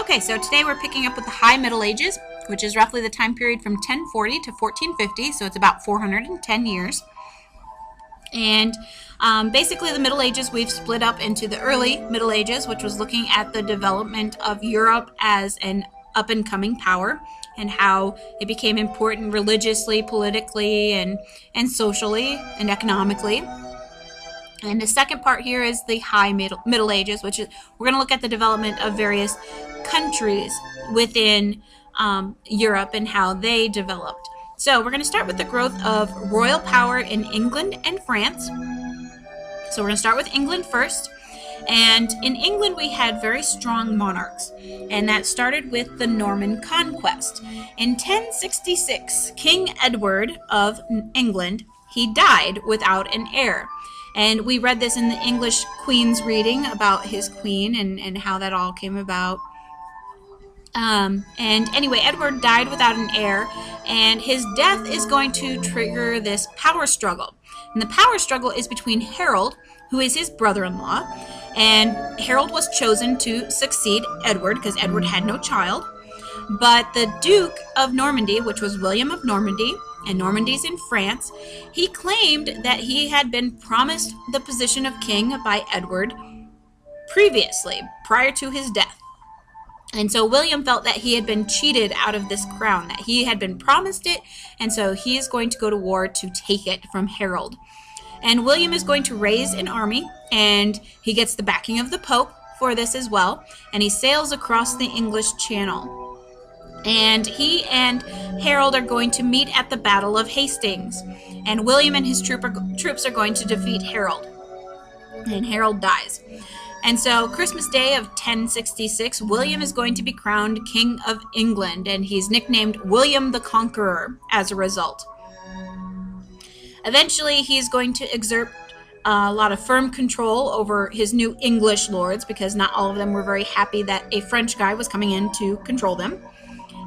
Okay, so today we're picking up with the High Middle Ages, which is roughly the time period from 1040 to 1450, so it's about 410 years. And basically the Middle Ages we've split up into the early Middle Ages, which was looking at the development of Europe as an up-and-coming power and how it became important religiously, politically, and socially and economically. And the second part here is the High Middle Ages, which is we're going to look at the development of various countries within Europe and how they developed. So we're going to start with the growth of royal power in England and France. So we're going to start with England first. And in England, we had very strong monarchs, and that started with the Norman Conquest. In 1066, King Edward of England, he died without an heir. And we read this in the English Queen's reading about his queen and how that all came about. And anyway, Edward died without an heir, and his death is going to trigger this power struggle. And the power struggle is between Harold, who is his brother-in-law, and Harold was chosen to succeed Edward because Edward had no child. But the Duke of Normandy, which was William of Normandy, and Normandy's in France, he claimed that he had been promised the position of king by Edward previously, prior to his death. And so William felt that he had been cheated out of this crown, that he had been promised it, and so he is going to go to war to take it from Harold. And William is going to raise an army, and he gets the backing of the Pope for this as well, and he sails across the English Channel. And he and Harold are going to meet at the Battle of Hastings, and William and his troops are going to defeat Harold, and Harold dies. And so Christmas Day of 1066, William is going to be crowned King of England, and he's nicknamed William the Conqueror as a result. Eventually, he's going to exert a lot of firm control over his new English lords, because not all of them were very happy that a French guy was coming in to control them.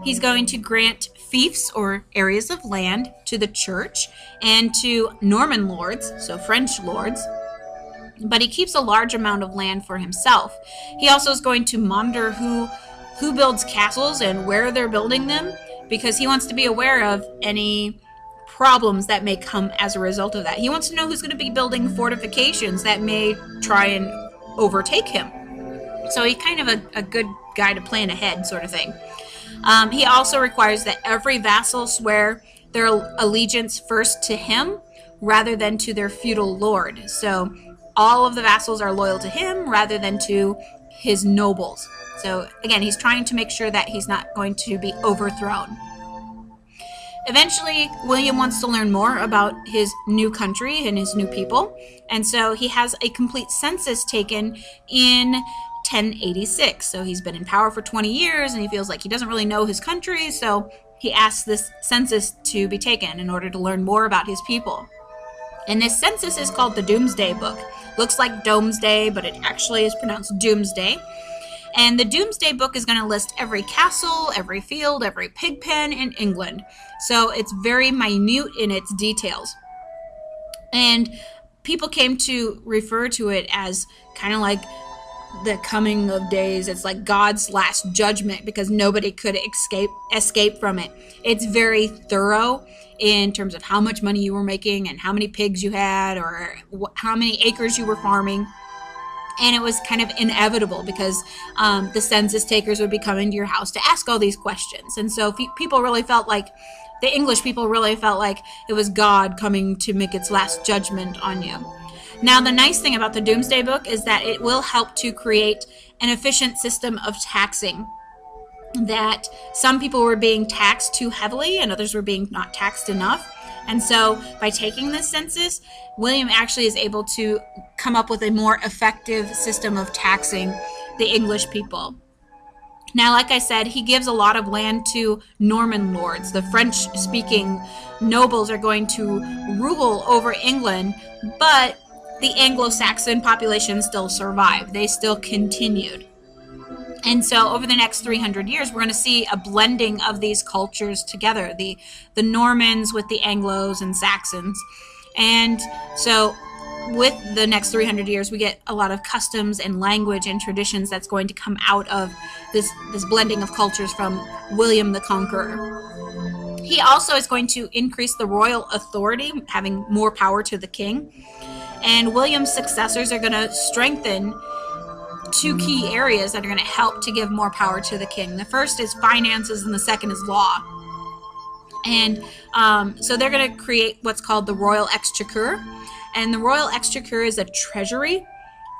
He's going to grant fiefs, or areas of land, to the church and to Norman lords, so French lords. But he keeps a large amount of land for himself. He also is going to monitor who builds castles and where they're building them, because he wants to be aware of any problems that may come as a result of that. He wants to know who's going to be building fortifications that may try and overtake him. So he's kind of a good guy to plan ahead, sort of thing. He also requires that every vassal swear their allegiance first to him rather than to their feudal lord. So all of the vassals are loyal to him rather than to his nobles. So again, he's trying to make sure that he's not going to be overthrown. Eventually, William wants to learn more about his new country and his new people, and so he has a complete census taken in 1086. So he's been in power for 20 years, and he feels like he doesn't really know his country, so he asks this census to be taken in order to learn more about his people. And this census is called the Domesday Book. Looks like Domesday, but it actually is pronounced Doomsday. And the Domesday Book is going to list every castle, every field, every pig pen in England. So it's very minute in its details. And people came to refer to it as kind of like the coming of days. It's like God's last judgment, because nobody could escape from it. It's very thorough in terms of how much money you were making and how many pigs you had, or how many acres you were farming. And it was kind of inevitable, because the census takers would be coming to your house to ask all these questions. And so people really felt like, the English people really felt like it was God coming to make its last judgment on you. Now, the nice thing about the Domesday Book is that it will help to create an efficient system of taxing. That some people were being taxed too heavily and others were being not taxed enough. And so by taking this census, William actually is able to come up with a more effective system of taxing the English people. Now, like I said, he gives a lot of land to Norman lords. The French-speaking nobles are going to rule over England, but the Anglo-Saxon population still survived. They still continued. And so over the next 300 years, we're going to see a blending of these cultures together, the Normans with the Anglos and Saxons. And so with the next 300 years, we get a lot of customs and language and traditions that's going to come out of this blending of cultures from William the Conqueror. He also is going to increase the royal authority, having more power to the king. And William's successors are going to strengthen two key areas that are going to help to give more power to the king. The first is finances, and the second is law. And so they're going to create what's called the Royal Exchequer. And the Royal Exchequer is a treasury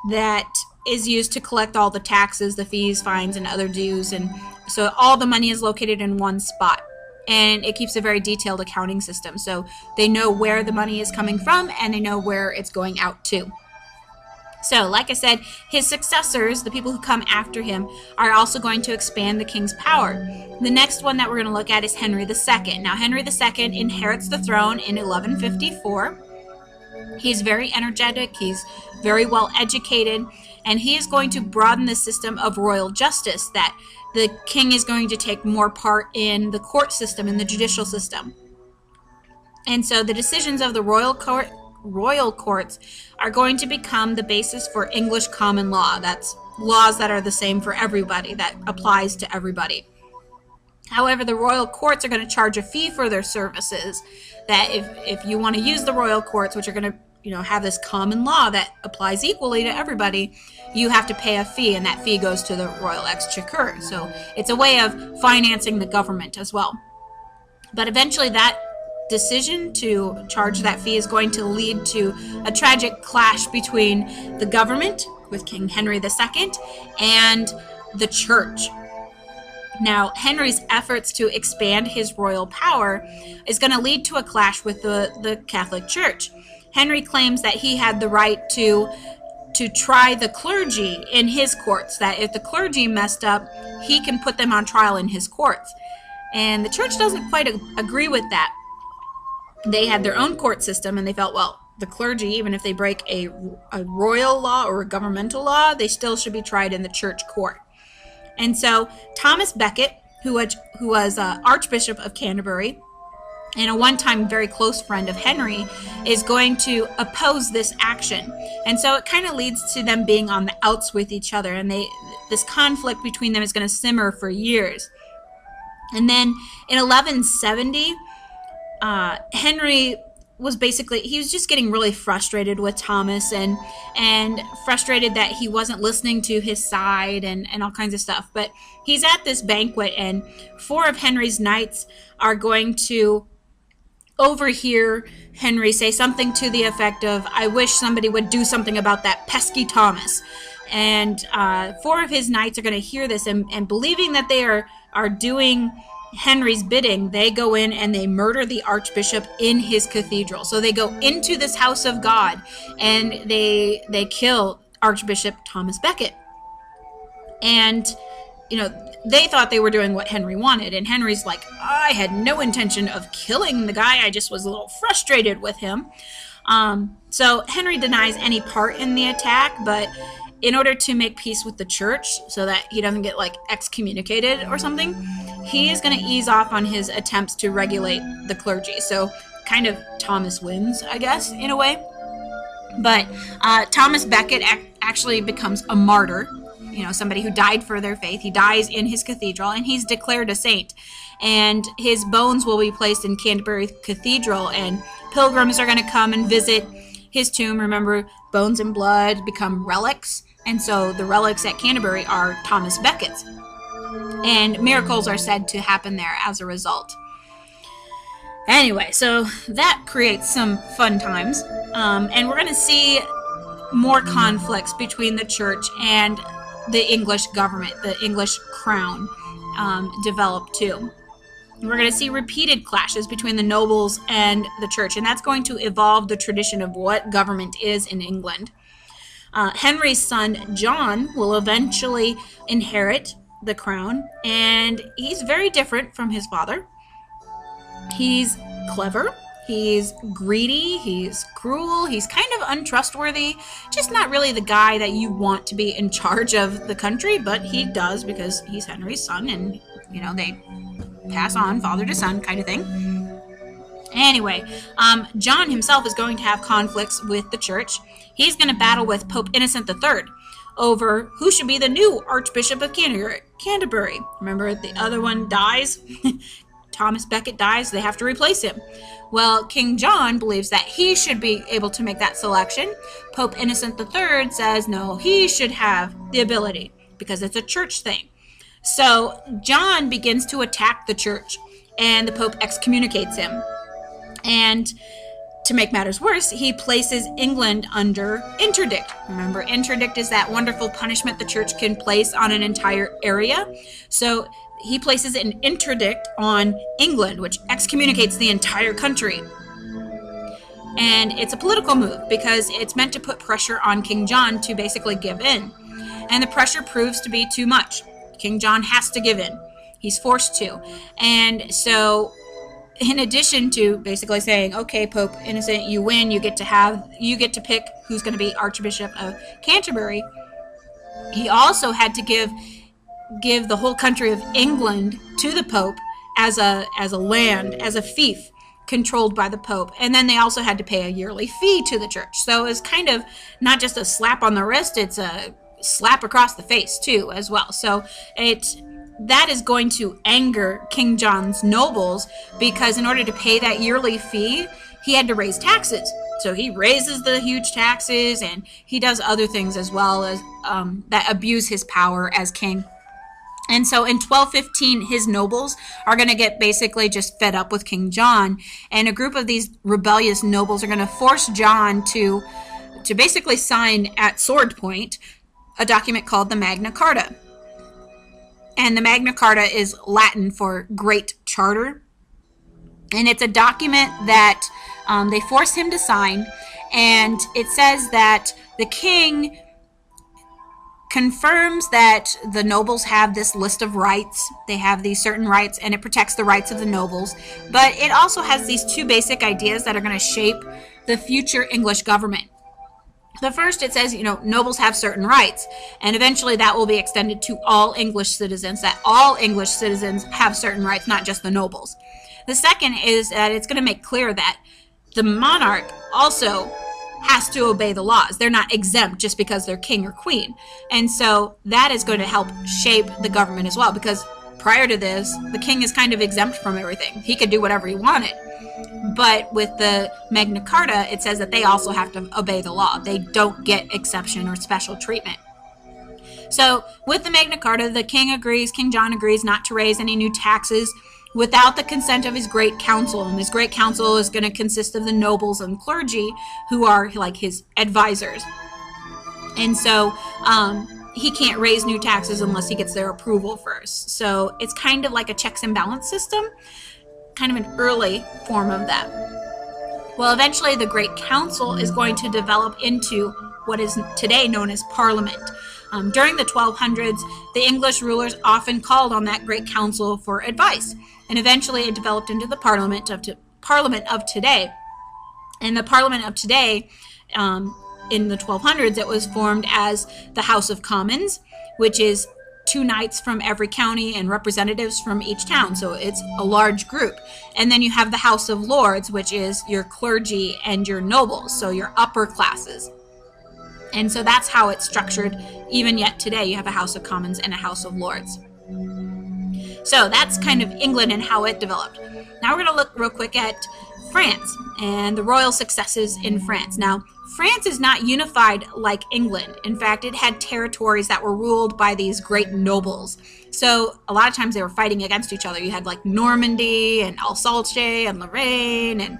that is used to collect all the taxes, the fees, fines, and other dues. And so all the money is located in one spot. And it keeps a very detailed accounting system. So they know where the money is coming from, and they know where it's going out to. So, like I said, his successors, the people who come after him, are also going to expand the king's power. The next one that we're going to look at is Henry II. Now, Henry II inherits the throne in 1154. He's very energetic, he's very well educated, and he is going to broaden the system of royal justice, that the king is going to take more part in the court system, in the judicial system. And so the decisions of the royal courts are going to become the basis for English common law. That's laws that are the same for everybody, that applies to everybody. However, the royal courts are going to charge a fee for their services, that if you want to use the royal courts, which are going to have this common law that applies equally to everybody, you have to pay a fee, and that fee goes to the Royal Exchequer. So it's a way of financing the government as well. But eventually that decision to charge that fee is going to lead to a tragic clash between the government, with King Henry II, and the church. Now, Henry's efforts to expand his royal power is going to lead to a clash with the Catholic Church. Henry claims that he had the right to try the clergy in his courts, that if the clergy messed up, he can put them on trial in his courts. And the church doesn't quite agree with that. They had their own court system, and they felt, well, the clergy, even if they break a royal law or a governmental law, they still should be tried in the church court. And so Thomas Becket, who was Archbishop of Canterbury, and a one-time very close friend of Henry, is going to oppose this action. And so it kind of leads to them being on the outs with each other, and this conflict between them is going to simmer for years. And then in 1170, Henry was just getting really frustrated with Thomas, and frustrated that he wasn't listening to his side, and all kinds of stuff. But he's at this banquet, and 4 of Henry's knights are going to overhear Henry say something to the effect of, "I wish somebody would do something about that pesky Thomas." And 4 of his knights are going to hear this, and believing that they are doing Henry's bidding, they go in and they murder the archbishop in his cathedral. So they go into this house of God, and they kill Archbishop Thomas Becket. And they thought they were doing what Henry wanted, and Henry's like, I had no intention of killing the guy, I just was a little frustrated with him. So Henry denies any part in the attack, but in order to make peace with the church so that he doesn't get excommunicated or something, he is going to ease off on his attempts to regulate the clergy. So kind of Thomas wins, I guess, in a way. But Thomas Becket actually becomes a martyr, somebody who died for their faith. He dies in his cathedral, and he's declared a saint. And his bones will be placed in Canterbury Cathedral, and pilgrims are going to come and visit his tomb. Remember, bones and blood become relics, and so the relics at Canterbury are Thomas Becket's. And miracles are said to happen there as a result. Anyway, so that creates some fun times. And we're going to see more conflicts between the church and the English government, the English crown, develop too. We're going to see repeated clashes between the nobles and the church, and that's going to evolve the tradition of what government is in England. Henry's son, John, will eventually inherit the crown, and he's very different from his father. He's clever, he's greedy, he's cruel, he's kind of untrustworthy, just not really the guy that you want to be in charge of the country, but he does because he's Henry's son, and they pass on father to son kind of thing. Anyway, John himself is going to have conflicts with the church. He's going to battle with Pope Innocent III over who should be the new Archbishop of Canterbury. Remember, the other one dies. Thomas Becket dies. They have to replace him. Well, King John believes that he should be able to make that selection. Pope Innocent III says, no, he should have the ability because it's a church thing. So John begins to attack the church, and the Pope excommunicates him. And to make matters worse, he places England under interdict. Remember, interdict is that wonderful punishment the church can place on an entire area. So he places an interdict on England, which excommunicates the entire country. And it's a political move because it's meant to put pressure on King John to basically give in. And the pressure proves to be too much. King John has to give in. He's forced to. And so in addition to basically saying, okay, Pope Innocent, you win, you get to pick who's going to be Archbishop of Canterbury, he also had to give the whole country of England to the Pope as a land, as a fief controlled by the Pope. And then they also had to pay a yearly fee to the church. So it's kind of not just a slap on the wrist, it's a slap across the face too as well. So that is going to anger King John's nobles, because in order to pay that yearly fee, he had to raise taxes. So he raises the huge taxes, and he does other things as well as that abuse his power as king. And so in 1215, his nobles are going to get basically just fed up with King John, and a group of these rebellious nobles are going to force John to basically sign at sword point a document called the Magna Carta. And the Magna Carta is Latin for Great Charter. And it's a document that they force him to sign. And it says that the king confirms that the nobles have this list of rights. They have these certain rights, and it protects the rights of the nobles. But it also has these two basic ideas that are going to shape the future English government. The first, it says, nobles have certain rights, and eventually that will be extended to all English citizens, that all English citizens have certain rights, not just the nobles. The second is that it's going to make clear that the monarch also has to obey the laws. They're not exempt just because they're king or queen. And so that is going to help shape the government as well, because prior to this, the king is kind of exempt from everything. He could do whatever he wanted. But with the Magna Carta, it says that they also have to obey the law. They don't get exception or special treatment. So with the Magna Carta, the king John agrees not to raise any new taxes without the consent of his great council. And his great council is going to consist of the nobles and clergy, who are like his advisors. And so he can't raise new taxes unless he gets their approval first. So it's kind of like a checks and balance system, kind of an early form of that. Well, eventually the Great Council is going to develop into what is today known as Parliament. During the 1200s, the English rulers often called on that Great Council for advice, and eventually it developed into the Parliament of today. And the Parliament of today, in the 1200s, it was formed as the House of Commons, which is 2 knights from every county and representatives from each town. So it's a large group. And then you have the House of Lords, which is your clergy and your nobles, so your upper classes. And so that's how it's structured. Even yet today, you have a House of Commons and a House of Lords. So that's kind of England and how it developed. Now we're going to look real quick at France and the royal successes in France. Now, France is not unified like England. In fact, it had territories that were ruled by these great nobles. So a lot of times they were fighting against each other. You had like Normandy and Alsace and Lorraine and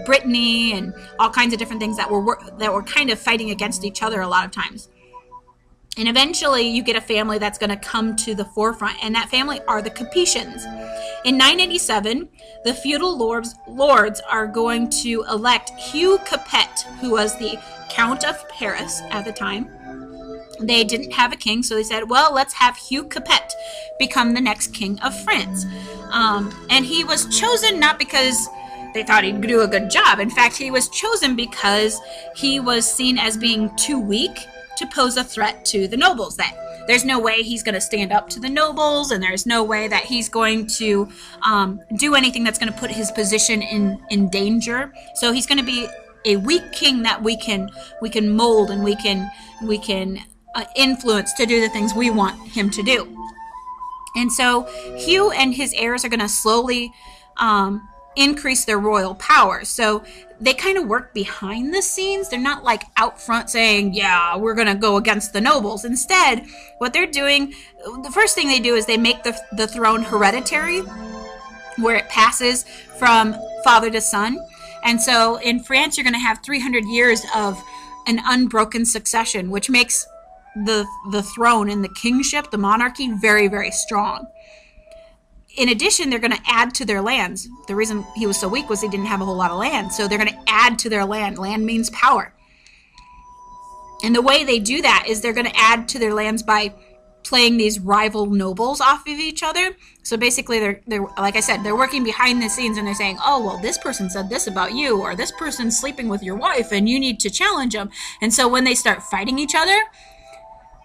Brittany and all kinds of different things that were kind of fighting against each other a lot of times. And eventually you get a family that's going to come to the forefront, and that family are the Capetians. In 987, the feudal lords are going to elect Hugh Capet, who was the Count of Paris at the time. They didn't have a king, so they said, well, let's have Hugh Capet become the next king of France. And he was chosen not because they thought he'd do a good job. In fact, he was chosen because he was seen as being too weak to pose a threat to the nobles. That there's no way he's going to stand up to the nobles, and there's no way that he's going to do anything that's going to put his position in danger. So he's going to be a weak king that we can mold, and we can influence to do the things we want him to do. And so Hugh and his heirs are going to slowly increase their royal power. So they kind of work behind the scenes. They're not like out front saying, yeah, we're going to go against the nobles. Instead, what they're doing, the first thing they do is they make the throne hereditary, where it passes from father to son. And so in France, you're going to have 300 years of an unbroken succession, which makes the throne and the kingship, the monarchy, very, very strong. In addition, they're going to add to their lands. The reason he was so weak was he didn't have a whole lot of land. So they're going to add to their land. Land means power. And the way they do that is they're going to add to their lands by playing these rival nobles off of each other. So basically, they're like I said, they're working behind the scenes, and they're saying, oh, well, this person said this about you, or this person's sleeping with your wife, and you need to challenge them. And so when they start fighting each other,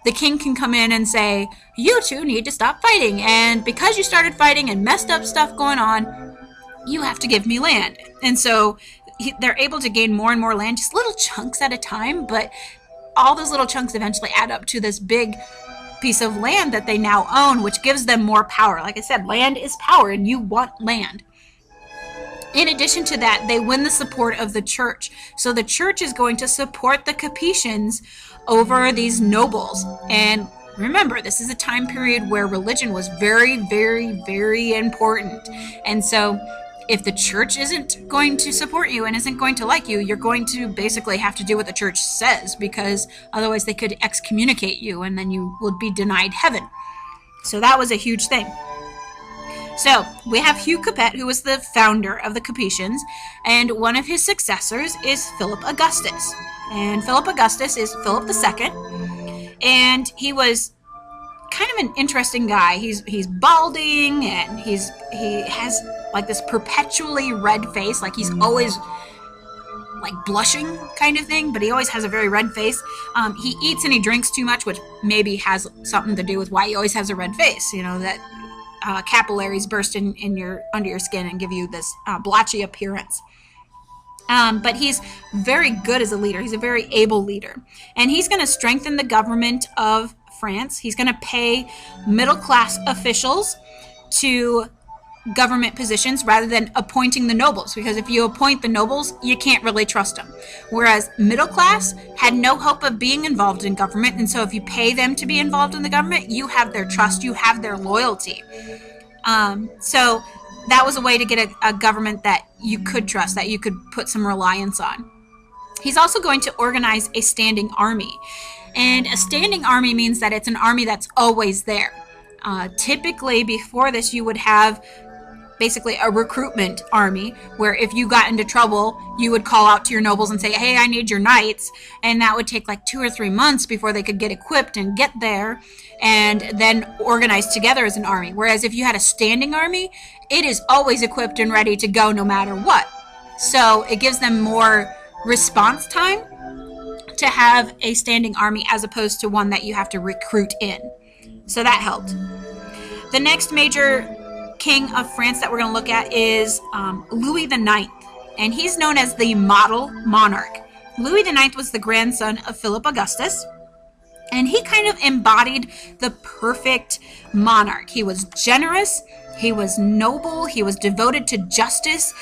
the king can come in and say, you two need to stop fighting. And because you started fighting and messed up stuff going on, you have to give me land. And so they're able to gain more and more land, just little chunks at a time. But all those little chunks eventually add up to this big piece of land that they now own, which gives them more power. Like I said, land is power, and you want land. In addition to that, they win the support of the church. So the church is going to support the Capetians over these nobles. And remember, this is a time period where religion was very, very, very important. And so if the church isn't going to support you and isn't going to like you, you're going to basically have to do what the church says, because otherwise they could excommunicate you and then you would be denied heaven. So that was a huge thing. So we have Hugh Capet, who was the founder of the Capetians, and one of his successors is Philip Augustus. And Philip Augustus is Philip II, and he was kind of an interesting guy. He's balding, and he has like this perpetually red face, like he's always like blushing kind of thing, but he always has a very red face. He eats and he drinks too much, which maybe has something to do with why he always has a red face. You know, that capillaries burst under your skin and give you this blotchy appearance. But he's very good as a leader. He's a very able leader. And he's going to strengthen the government of France. He's going to pay middle-class officials to government positions rather than appointing the nobles, because if you appoint the nobles, you can't really trust them. Whereas middle class had no hope of being involved in government, and so if you pay them to be involved in the government, you have their trust, you have their loyalty. So that was a way to get a government that you could trust, that you could put some reliance on. He's also going to organize a standing army. And a standing army means that it's an army that's always there. Typically, before this, you would have basically a recruitment army, where if you got into trouble, you would call out to your nobles and say, hey, I need your knights. And that would take like 2 or 3 months before they could get equipped and get there and then organize together as an army. Whereas if you had a standing army, it is always equipped and ready to go no matter what. So it gives them more response time to have a standing army as opposed to one that you have to recruit in. So that helped. The next major king of France that we're going to look at is Louis IX, and he's known as the model monarch. Louis IX was the grandson of Philip Augustus, and he kind of embodied the perfect monarch. He was generous, he was noble, he was devoted to justice,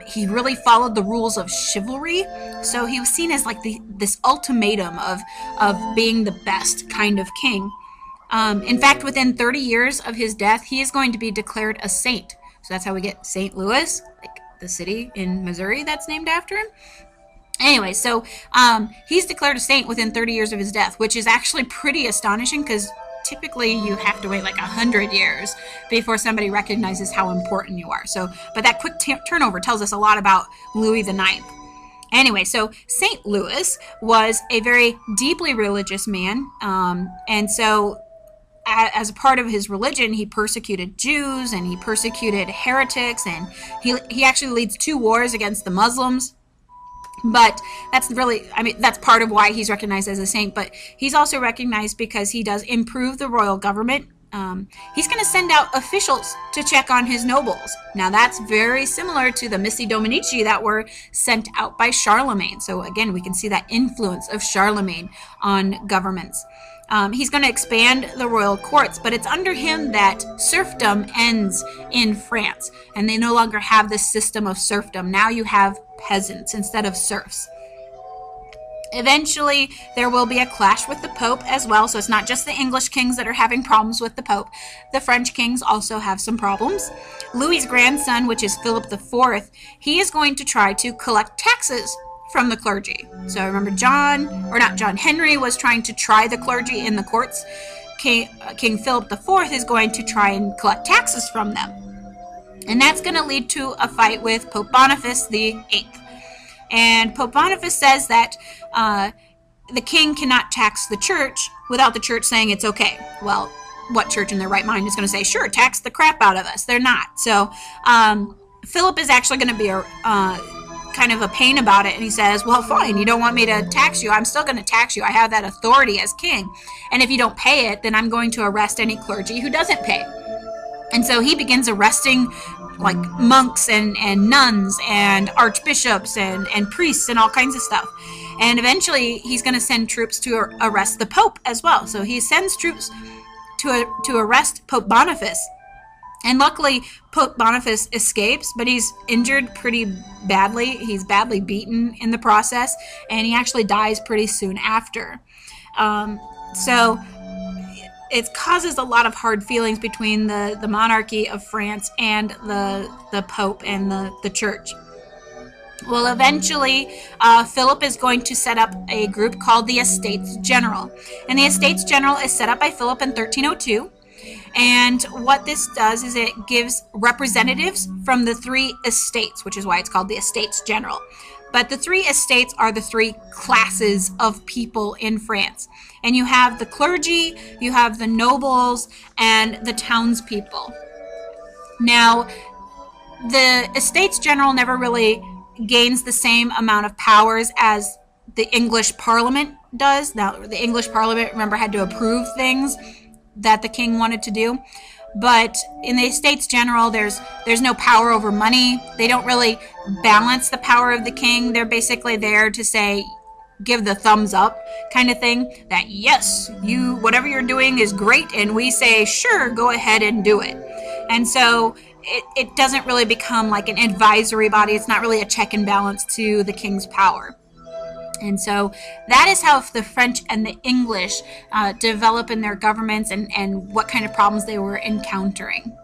he really followed the rules of chivalry, so he was seen as like this ultimatum of being the best kind of king. In fact, within 30 years of his death, he is going to be declared a saint. So that's how we get St. Louis, like the city in Missouri that's named after him. Anyway, so he's declared a saint within 30 years of his death, which is actually pretty astonishing, because typically you have to wait like 100 years before somebody recognizes how important you are. So, but that quick turnover tells us a lot about Louis IX. Anyway, so St. Louis was a very deeply religious man, and so as a part of his religion, he persecuted Jews and he persecuted heretics, and he actually leads 2 wars against the Muslims. But that's really, I mean, that's part of why he's recognized as a saint. But he's also recognized because he does improve the royal government. He's going to send out officials to check on his nobles. Now, that's very similar to the Missi Dominici that were sent out by Charlemagne. So, again, we can see that influence of Charlemagne on governments. He's going to expand the royal courts, but it's under him that serfdom ends in France. And they no longer have this system of serfdom. Now you have peasants instead of serfs. Eventually, there will be a clash with the Pope as well. So it's not just the English kings that are having problems with the Pope. The French kings also have some problems. Louis's grandson, which is Philip IV, he is going to try to collect taxes from the clergy. So remember Henry was trying to try the clergy in the courts. King Philip IV is going to try and collect taxes from them. And that's going to lead to a fight with Pope Boniface VIII. And Pope Boniface says that the king cannot tax the church without the church saying it's okay. Well, what church in their right mind is going to say, sure, tax the crap out of us? They're not. So Philip is actually going to be kind of a pain about it. And he says, well, fine, you don't want me to tax you. I'm still going to tax you. I have that authority as king. And if you don't pay it, then I'm going to arrest any clergy who doesn't pay. And so he begins arresting like monks and nuns and archbishops and priests and all kinds of stuff. And eventually he's going to send troops to arrest the Pope as well. So he sends troops to arrest Pope Boniface. And luckily, Pope Boniface escapes, but he's injured pretty badly. He's badly beaten in the process, and he actually dies pretty soon after. So it causes a lot of hard feelings between the monarchy of France and the Pope and the church. Well, eventually, Philip is going to set up a group called the Estates General. And the Estates General is set up by Philip in 1302. And what this does is it gives representatives from the three estates, which is why it's called the Estates General. But the three estates are the three classes of people in France. And you have the clergy, you have the nobles, and the townspeople. Now, the Estates General never really gains the same amount of powers as the English Parliament does. Now, the English Parliament, remember, had to approve things that the king wanted to do. But in the Estates General, there's no power over money. They don't really balance the power of the king. They're basically there to say, give the thumbs up kind of thing. That yes, whatever you're doing is great, and we say, sure, go ahead and do it. And so it doesn't really become like an advisory body. It's not really a check and balance to the king's power. And so that is how the French and the English develop in their governments and what kind of problems they were encountering.